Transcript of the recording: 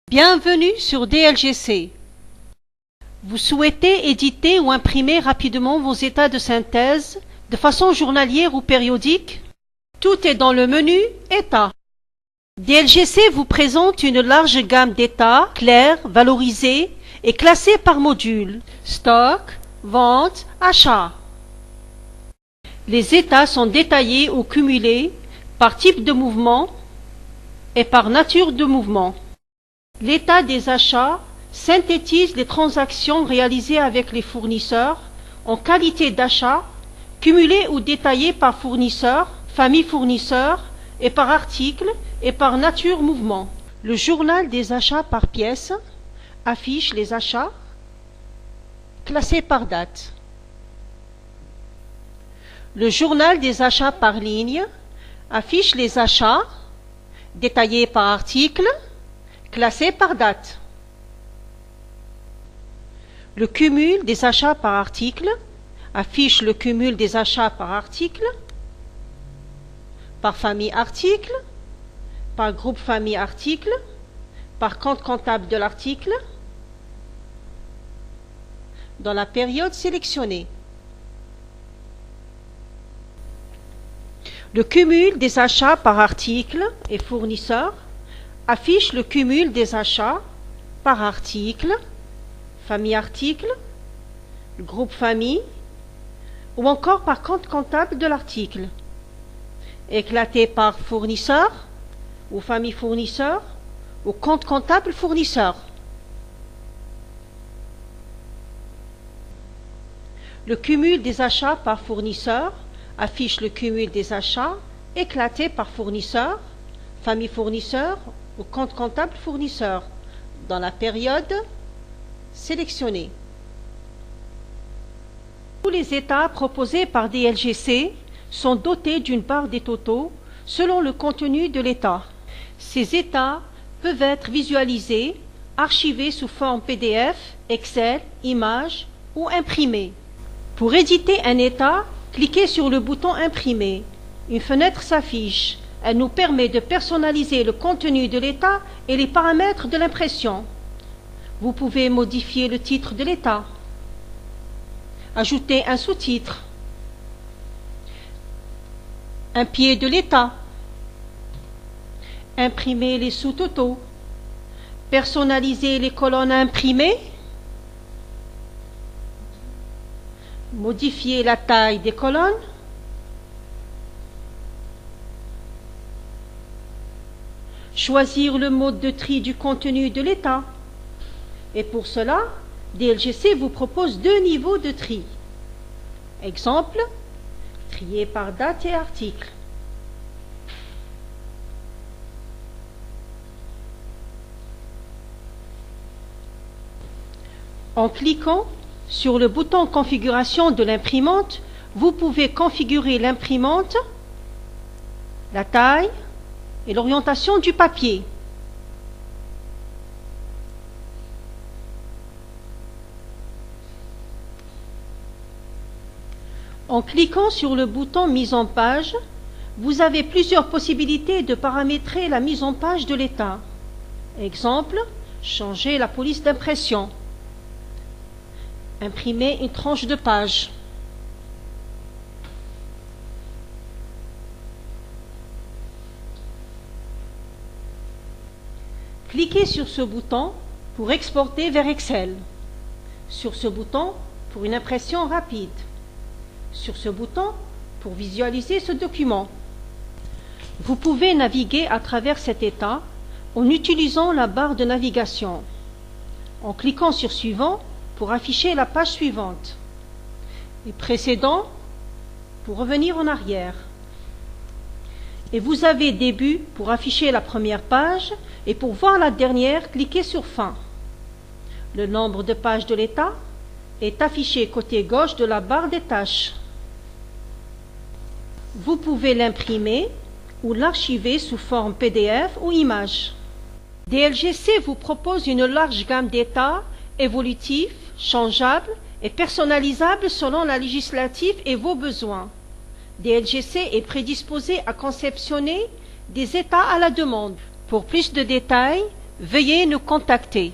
Bienvenue sur DLGC. Vous souhaitez éditer ou imprimer rapidement vos états de synthèse de façon journalière ou périodique? Tout est dans le menu États. DLGC vous présente une large gamme d'états clairs, valorisés et classés par module: stock, vente, achat. Les états sont détaillés ou cumulés par type de mouvement et par nature de mouvement. L'état des achats synthétise les transactions réalisées avec les fournisseurs en qualité d'achat, cumulées ou détaillées par fournisseur, famille fournisseur et par article et par nature mouvement. Le journal des achats par pièce affiche les achats classés par date. Le journal des achats par ligne affiche les achats détaillés par article, classés par date. Le cumul des achats par article affiche le cumul des achats par article, par famille article, par groupe famille article, par compte comptable de l'article, dans la période sélectionnée. Le cumul des achats par article et fournisseur affiche le cumul des achats par article, famille article, groupe famille ou encore par compte comptable de l'article, éclaté par fournisseur ou famille fournisseur ou compte comptable fournisseur. Le cumul des achats par fournisseur affiche le cumul des achats éclatés par fournisseur, famille fournisseur ou compte comptable fournisseur dans la période sélectionnée. Tous les états proposés par DLGC sont dotés d'une barre des totaux selon le contenu de l'état. Ces états peuvent être visualisés, archivés sous forme PDF, Excel, image ou imprimés. Pour éditer un état, cliquez sur le bouton Imprimer. Une fenêtre s'affiche. Elle nous permet de personnaliser le contenu de l'état et les paramètres de l'impression. Vous pouvez modifier le titre de l'état, ajouter un sous-titre, un pied de l'état, imprimer les sous-totaux, personnaliser les colonnes imprimées, modifier la taille des colonnes, choisir le mode de tri du contenu de l'état. Et pour cela, DLGC vous propose deux niveaux de tri. Exemple, trier par date et article. En cliquant sur le bouton Configuration de l'imprimante, vous pouvez configurer l'imprimante, la taille et l'orientation du papier. En cliquant sur le bouton Mise en page, vous avez plusieurs possibilités de paramétrer la mise en page de l'état. Exemple, changer la police d'impression, imprimer une tranche de page. Cliquez sur ce bouton pour exporter vers Excel. Sur ce bouton pour une impression rapide. Sur ce bouton pour visualiser ce document. Vous pouvez naviguer à travers cet état en utilisant la barre de navigation, en cliquant sur Suivant pour afficher la page suivante et Précédent pour revenir en arrière. Et vous avez Début pour afficher la première page et pour voir la dernière, cliquez sur Fin. Le nombre de pages de l'état est affiché côté gauche de la barre des tâches. Vous pouvez l'imprimer ou l'archiver sous forme PDF ou image. DLGC vous propose une large gamme d'états évolutifs, changeables et personnalisables selon la législative et vos besoins. DLGC est prédisposé à conceptionner des états à la demande. Pour plus de détails, veuillez nous contacter.